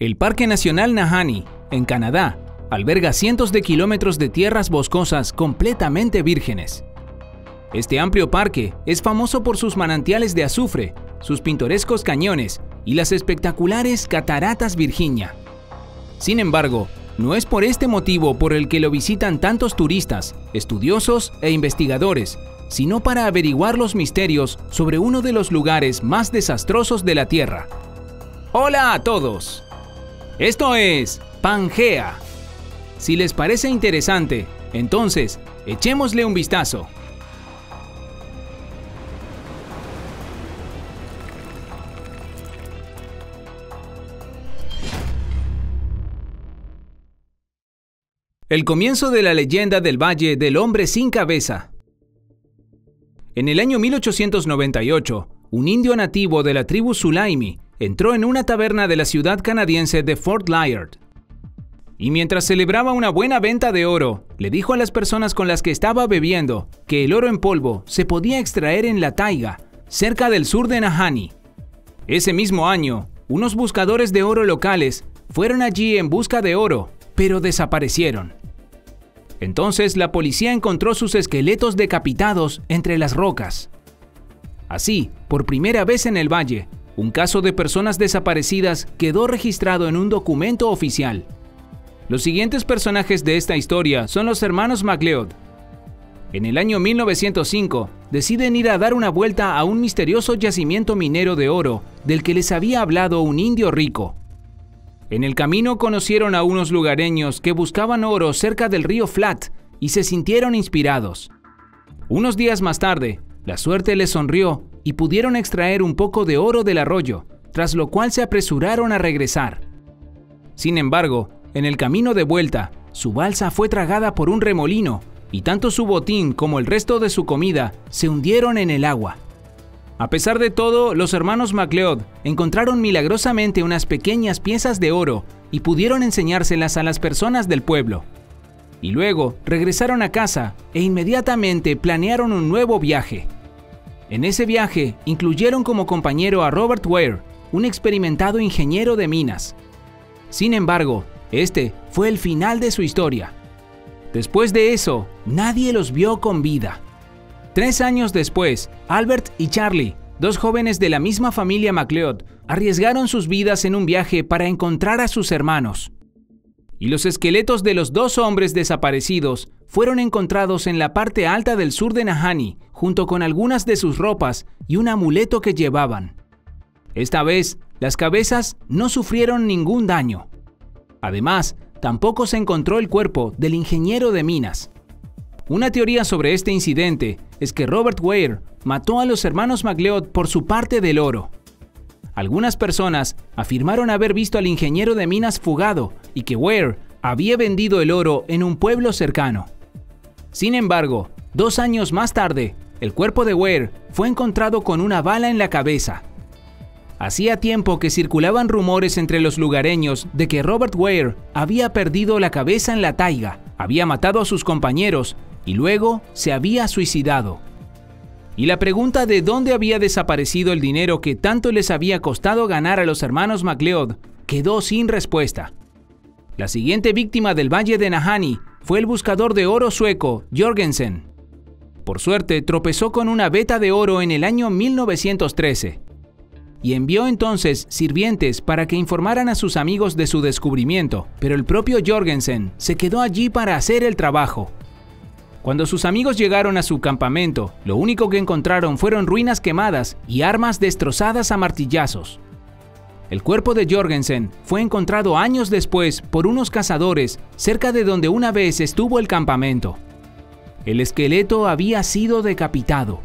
El Parque Nacional Nahanni, en Canadá, alberga cientos de kilómetros de tierras boscosas completamente vírgenes. Este amplio parque es famoso por sus manantiales de azufre, sus pintorescos cañones y las espectaculares Cataratas Virginia. Sin embargo, no es por este motivo por el que lo visitan tantos turistas, estudiosos e investigadores, sino para averiguar los misterios sobre uno de los lugares más desastrosos de la Tierra. ¡Hola a todos! Esto es Pangea. Si les parece interesante, entonces echémosle un vistazo. El comienzo de la leyenda del Valle del Hombre Sin Cabeza. En el año 1898, un indio nativo de la tribu Sulaimi entró en una taberna de la ciudad canadiense de Fort Liard. Y mientras celebraba una buena venta de oro, le dijo a las personas con las que estaba bebiendo que el oro en polvo se podía extraer en la taiga, cerca del sur de Nahanni. Ese mismo año, unos buscadores de oro locales fueron allí en busca de oro, pero desaparecieron. Entonces la policía encontró sus esqueletos decapitados entre las rocas. Así, por primera vez en el valle, un caso de personas desaparecidas quedó registrado en un documento oficial. Los siguientes personajes de esta historia son los hermanos MacLeod. En el año 1905, deciden ir a dar una vuelta a un misterioso yacimiento minero de oro del que les había hablado un indio rico. En el camino conocieron a unos lugareños que buscaban oro cerca del río Flat y se sintieron inspirados. Unos días más tarde, la suerte les sonrió y pudieron extraer un poco de oro del arroyo, tras lo cual se apresuraron a regresar. Sin embargo, en el camino de vuelta, su balsa fue tragada por un remolino y tanto su botín como el resto de su comida se hundieron en el agua. A pesar de todo, los hermanos MacLeod encontraron milagrosamente unas pequeñas piezas de oro y pudieron enseñárselas a las personas del pueblo. Y luego regresaron a casa e inmediatamente planearon un nuevo viaje. En ese viaje incluyeron como compañero a Robert Ware, un experimentado ingeniero de minas. Sin embargo, este fue el final de su historia. Después de eso, nadie los vio con vida. 3 años después, Albert y Charlie, dos jóvenes de la misma familia MacLeod, arriesgaron sus vidas en un viaje para encontrar a sus hermanos. Y los esqueletos de los 2 hombres desaparecidos fueron encontrados en la parte alta del sur de Nahanni, junto con algunas de sus ropas y un amuleto que llevaban. Esta vez, las cabezas no sufrieron ningún daño. Además, tampoco se encontró el cuerpo del ingeniero de minas. Una teoría sobre este incidente es que Robert Ware mató a los hermanos MacLeod por su parte del oro. Algunas personas afirmaron haber visto al ingeniero de minas fugado y que Ware había vendido el oro en un pueblo cercano. Sin embargo, 2 años más tarde, el cuerpo de Ware fue encontrado con una bala en la cabeza. Hacía tiempo que circulaban rumores entre los lugareños de que Robert Ware había perdido la cabeza en la taiga, había matado a sus compañeros y luego se había suicidado. Y la pregunta de dónde había desaparecido el dinero que tanto les había costado ganar a los hermanos MacLeod quedó sin respuesta. La siguiente víctima del Valle de Nahanni fue el buscador de oro sueco Jorgensen. Por suerte tropezó con una veta de oro en el año 1913 y envió entonces sirvientes para que informaran a sus amigos de su descubrimiento, pero el propio Jorgensen se quedó allí para hacer el trabajo. Cuando sus amigos llegaron a su campamento, lo único que encontraron fueron ruinas quemadas y armas destrozadas a martillazos. El cuerpo de Jorgensen fue encontrado años después por unos cazadores cerca de donde una vez estuvo el campamento. El esqueleto había sido decapitado.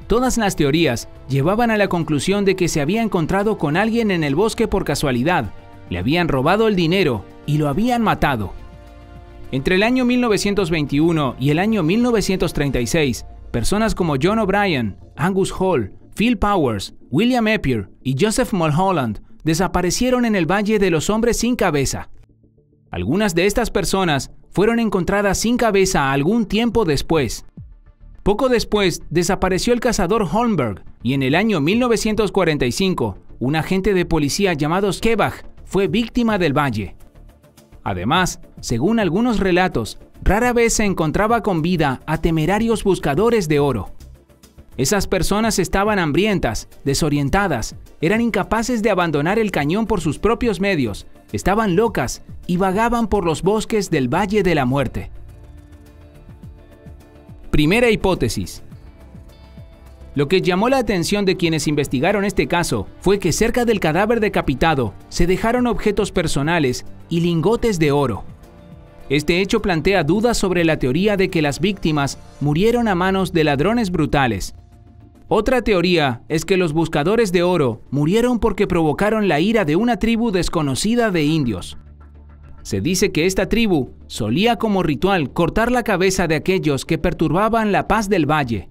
Todas las teorías llevaban a la conclusión de que se había encontrado con alguien en el bosque por casualidad, le habían robado el dinero y lo habían matado. Entre el año 1921 y el año 1936, personas como John O'Brien, Angus Hall, Phil Powers, William Epier y Joseph Mulholland desaparecieron en el Valle de los Hombres Sin Cabeza. Algunas de estas personas fueron encontradas sin cabeza algún tiempo después. Poco después desapareció el cazador Holmberg y en el año 1945, un agente de policía llamado Skebach fue víctima del valle. Además, según algunos relatos, rara vez se encontraba con vida a temerarios buscadores de oro. Esas personas estaban hambrientas, desorientadas, eran incapaces de abandonar el cañón por sus propios medios, estaban locas y vagaban por los bosques del Valle de la Muerte. Primera hipótesis. Lo que llamó la atención de quienes investigaron este caso fue que cerca del cadáver decapitado se dejaron objetos personales y lingotes de oro. Este hecho plantea dudas sobre la teoría de que las víctimas murieron a manos de ladrones brutales. Otra teoría es que los buscadores de oro murieron porque provocaron la ira de una tribu desconocida de indios. Se dice que esta tribu solía como ritual cortar la cabeza de aquellos que perturbaban la paz del valle.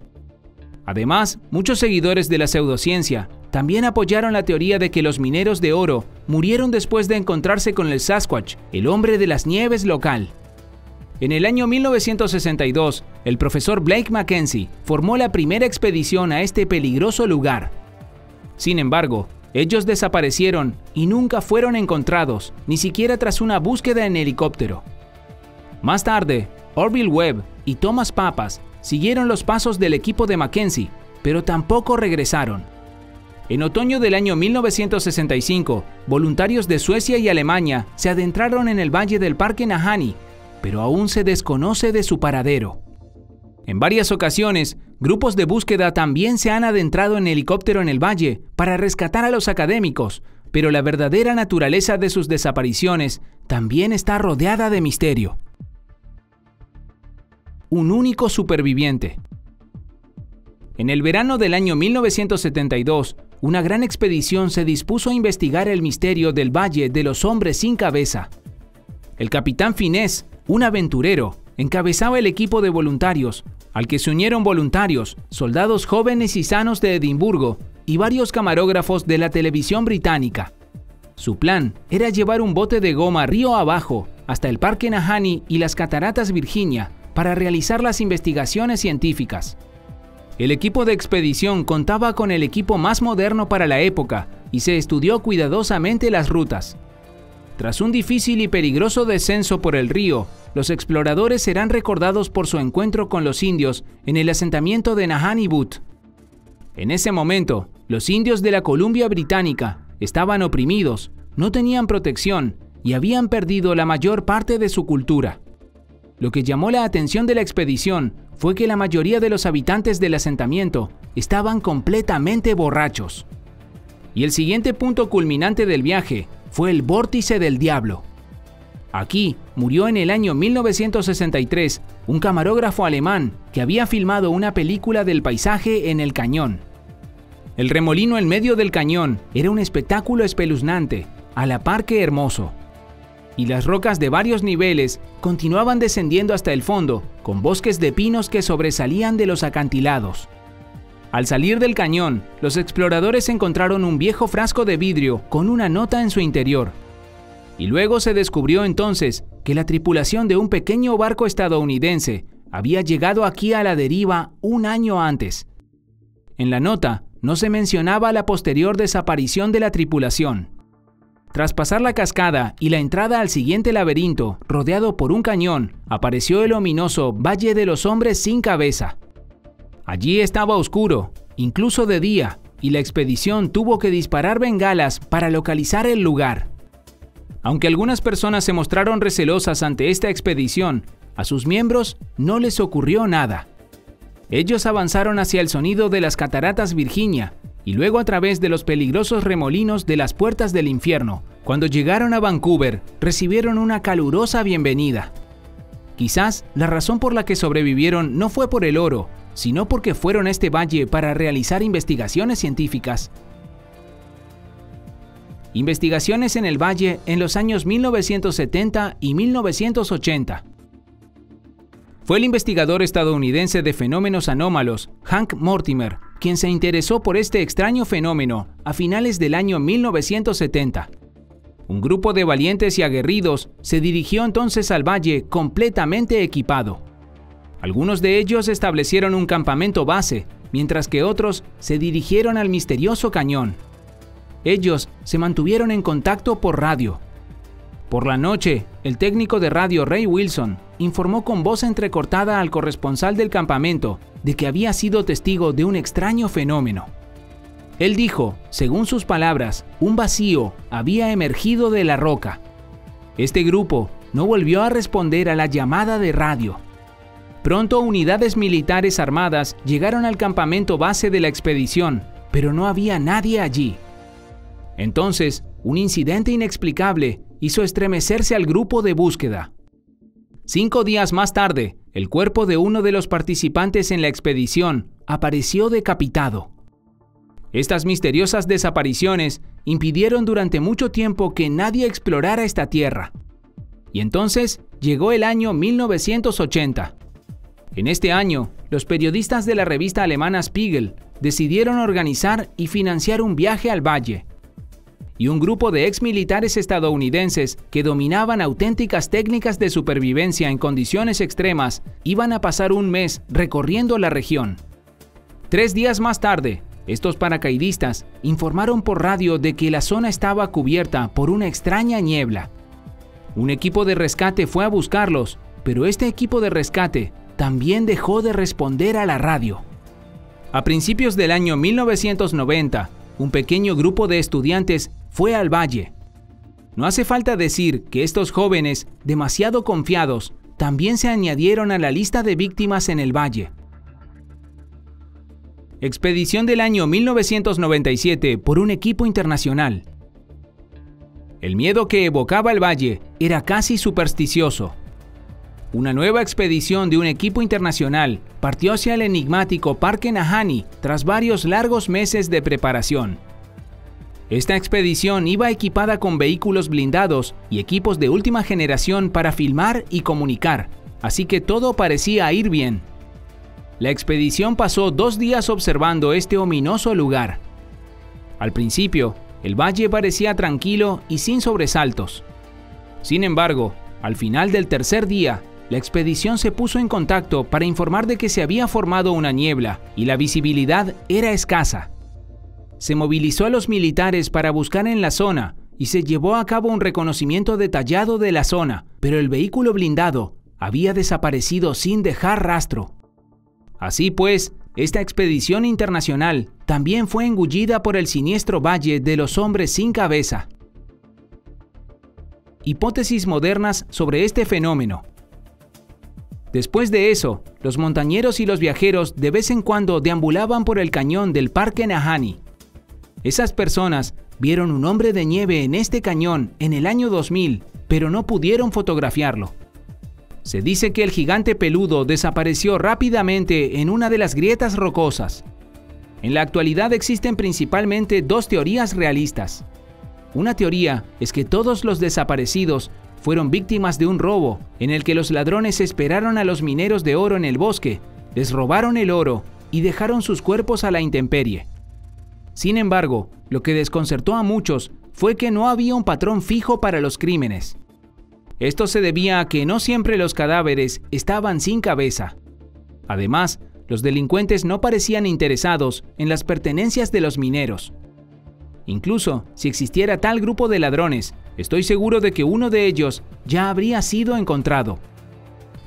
Además, muchos seguidores de la pseudociencia también apoyaron la teoría de que los mineros de oro murieron después de encontrarse con el Sasquatch, el hombre de las nieves local. En el año 1962, el profesor Blake Mackenzie formó la primera expedición a este peligroso lugar. Sin embargo, ellos desaparecieron y nunca fueron encontrados, ni siquiera tras una búsqueda en helicóptero. Más tarde, Orville Webb y Thomas Pappas siguieron los pasos del equipo de Mackenzie, pero tampoco regresaron. En otoño del año 1965, voluntarios de Suecia y Alemania se adentraron en el valle del Parque Nahanni, pero aún se desconoce de su paradero. En varias ocasiones, grupos de búsqueda también se han adentrado en helicóptero en el valle para rescatar a los académicos, pero la verdadera naturaleza de sus desapariciones también está rodeada de misterio. Un único superviviente. En el verano del año 1972, una gran expedición se dispuso a investigar el misterio del Valle de los Hombres sin Cabeza. El capitán Finés, un aventurero, encabezaba el equipo de voluntarios, al que se unieron voluntarios, soldados jóvenes y sanos de Edimburgo y varios camarógrafos de la televisión británica. Su plan era llevar un bote de goma río abajo hasta el Parque Nahanni y las Cataratas Virginia para realizar las investigaciones científicas. El equipo de expedición contaba con el equipo más moderno para la época y se estudió cuidadosamente las rutas. Tras un difícil y peligroso descenso por el río, los exploradores serán recordados por su encuentro con los indios en el asentamiento de Nahanni Butte. En ese momento, los indios de la Columbia Británica estaban oprimidos, no tenían protección y habían perdido la mayor parte de su cultura. Lo que llamó la atención de la expedición fue que la mayoría de los habitantes del asentamiento estaban completamente borrachos. Y el siguiente punto culminante del viaje fue el Vórtice del Diablo. Aquí murió en el año 1963 un camarógrafo alemán que había filmado una película del paisaje en el cañón. El remolino en medio del cañón era un espectáculo espeluznante, a la par que hermoso. Y las rocas de varios niveles continuaban descendiendo hasta el fondo, con bosques de pinos que sobresalían de los acantilados. Al salir del cañón, los exploradores encontraron un viejo frasco de vidrio con una nota en su interior. Y luego se descubrió entonces que la tripulación de un pequeño barco estadounidense había llegado aquí a la deriva un año antes. En la nota no se mencionaba la posterior desaparición de la tripulación. Tras pasar la cascada y la entrada al siguiente laberinto, rodeado por un cañón, apareció el ominoso Valle de los Hombres sin Cabeza. Allí estaba oscuro, incluso de día, y la expedición tuvo que disparar bengalas para localizar el lugar. Aunque algunas personas se mostraron recelosas ante esta expedición, a sus miembros no les ocurrió nada. Ellos avanzaron hacia el sonido de las Cataratas Virginia y luego a través de los peligrosos remolinos de las puertas del infierno. Cuando llegaron a Vancouver, recibieron una calurosa bienvenida. Quizás la razón por la que sobrevivieron no fue por el oro, sino porque fueron a este valle para realizar investigaciones científicas. Investigaciones en el valle en los años 1970 y 1980. Fue el investigador estadounidense de fenómenos anómalos, Hank Mortimer, quien se interesó por este extraño fenómeno a finales del año 1970. Un grupo de valientes y aguerridos se dirigió entonces al valle completamente equipado. Algunos de ellos establecieron un campamento base, mientras que otros se dirigieron al misterioso cañón. ellos se mantuvieron en contacto por radio. Por la noche, el técnico de radio Ray Wilson informó con voz entrecortada al corresponsal del campamento de que había sido testigo de un extraño fenómeno. Él dijo, según sus palabras, un vacío había emergido de la roca. Este grupo no volvió a responder a la llamada de radio. Pronto unidades militares armadas llegaron al campamento base de la expedición, pero no había nadie allí. Entonces, un incidente inexplicable hizo estremecerse al grupo de búsqueda. 5 días más tarde, el cuerpo de uno de los participantes en la expedición apareció decapitado. Estas misteriosas desapariciones impidieron durante mucho tiempo que nadie explorara esta tierra. Y entonces llegó el año 1980. En este año, los periodistas de la revista alemana Spiegel decidieron organizar y financiar un viaje al valle. Y un grupo de exmilitares estadounidenses que dominaban auténticas técnicas de supervivencia en condiciones extremas iban a pasar un mes recorriendo la región. 3 días más tarde, estos paracaidistas informaron por radio de que la zona estaba cubierta por una extraña niebla. Un equipo de rescate fue a buscarlos, pero este equipo de rescate también dejó de responder a la radio. A principios del año 1990, un pequeño grupo de estudiantes fue al valle. No hace falta decir que estos jóvenes, demasiado confiados, también se añadieron a la lista de víctimas en el valle. Expedición del año 1997 por un equipo internacional. El miedo que evocaba el valle era casi supersticioso. Una nueva expedición de un equipo internacional partió hacia el enigmático Parque Nahanni tras varios largos meses de preparación. Esta expedición iba equipada con vehículos blindados y equipos de última generación para filmar y comunicar, así que todo parecía ir bien. La expedición pasó 2 días observando este ominoso lugar. Al principio, el valle parecía tranquilo y sin sobresaltos. Sin embargo, al final del tercer día, la expedición se puso en contacto para informar de que se había formado una niebla y la visibilidad era escasa. Se movilizó a los militares para buscar en la zona y se llevó a cabo un reconocimiento detallado de la zona, pero el vehículo blindado había desaparecido sin dejar rastro. Así pues, esta expedición internacional también fue engullida por el siniestro Valle de los Hombres sin Cabeza. Hipótesis modernas sobre este fenómeno. Después de eso, los montañeros y los viajeros de vez en cuando deambulaban por el cañón del Parque Nahanni. Esas personas vieron un hombre de nieve en este cañón en el año 2000, pero no pudieron fotografiarlo. Se dice que el gigante peludo desapareció rápidamente en una de las grietas rocosas. En la actualidad existen principalmente 2 teorías realistas. Una teoría es que todos los desaparecidos fueron víctimas de un robo en el que los ladrones esperaron a los mineros de oro en el bosque, les robaron el oro y dejaron sus cuerpos a la intemperie. Sin embargo, lo que desconcertó a muchos fue que no había un patrón fijo para los crímenes. Esto se debía a que no siempre los cadáveres estaban sin cabeza. Además, los delincuentes no parecían interesados en las pertenencias de los mineros. Incluso si existiera tal grupo de ladrones, estoy seguro de que uno de ellos ya habría sido encontrado.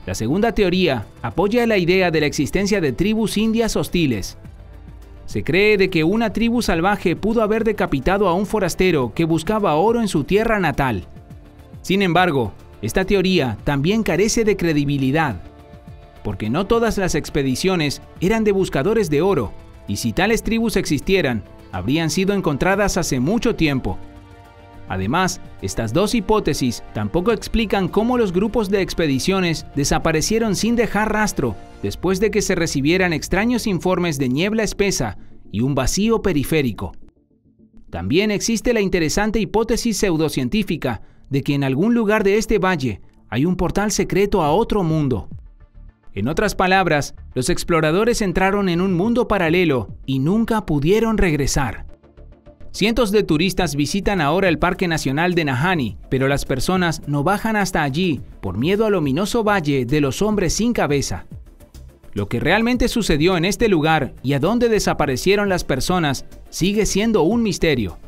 La segunda teoría apoya la idea de la existencia de tribus indias hostiles. Se cree de que una tribu salvaje pudo haber decapitado a un forastero que buscaba oro en su tierra natal. Sin embargo, esta teoría también carece de credibilidad, porque no todas las expediciones eran de buscadores de oro, y si tales tribus existieran, habrían sido encontradas hace mucho tiempo. Además, estas 2 hipótesis tampoco explican cómo los grupos de expediciones desaparecieron sin dejar rastro después de que se recibieran extraños informes de niebla espesa y un vacío periférico. También existe la interesante hipótesis pseudocientífica de que en algún lugar de este valle hay un portal secreto a otro mundo. En otras palabras, los exploradores entraron en un mundo paralelo y nunca pudieron regresar. Cientos de turistas visitan ahora el Parque Nacional de Nahanni, pero las personas no bajan hasta allí por miedo al ominoso Valle de los Hombres sin Cabeza. Lo que realmente sucedió en este lugar y a dónde desaparecieron las personas sigue siendo un misterio.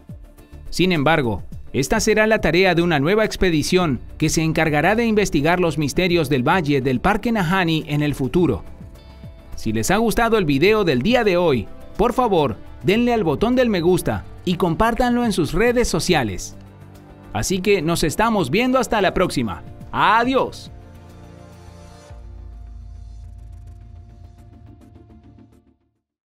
Sin embargo, esta será la tarea de una nueva expedición que se encargará de investigar los misterios del valle del Parque Nahanni en el futuro. Si les ha gustado el video del día de hoy, por favor, denle al botón del me gusta y compártanlo en sus redes sociales. Así que nos estamos viendo hasta la próxima. ¡Adiós!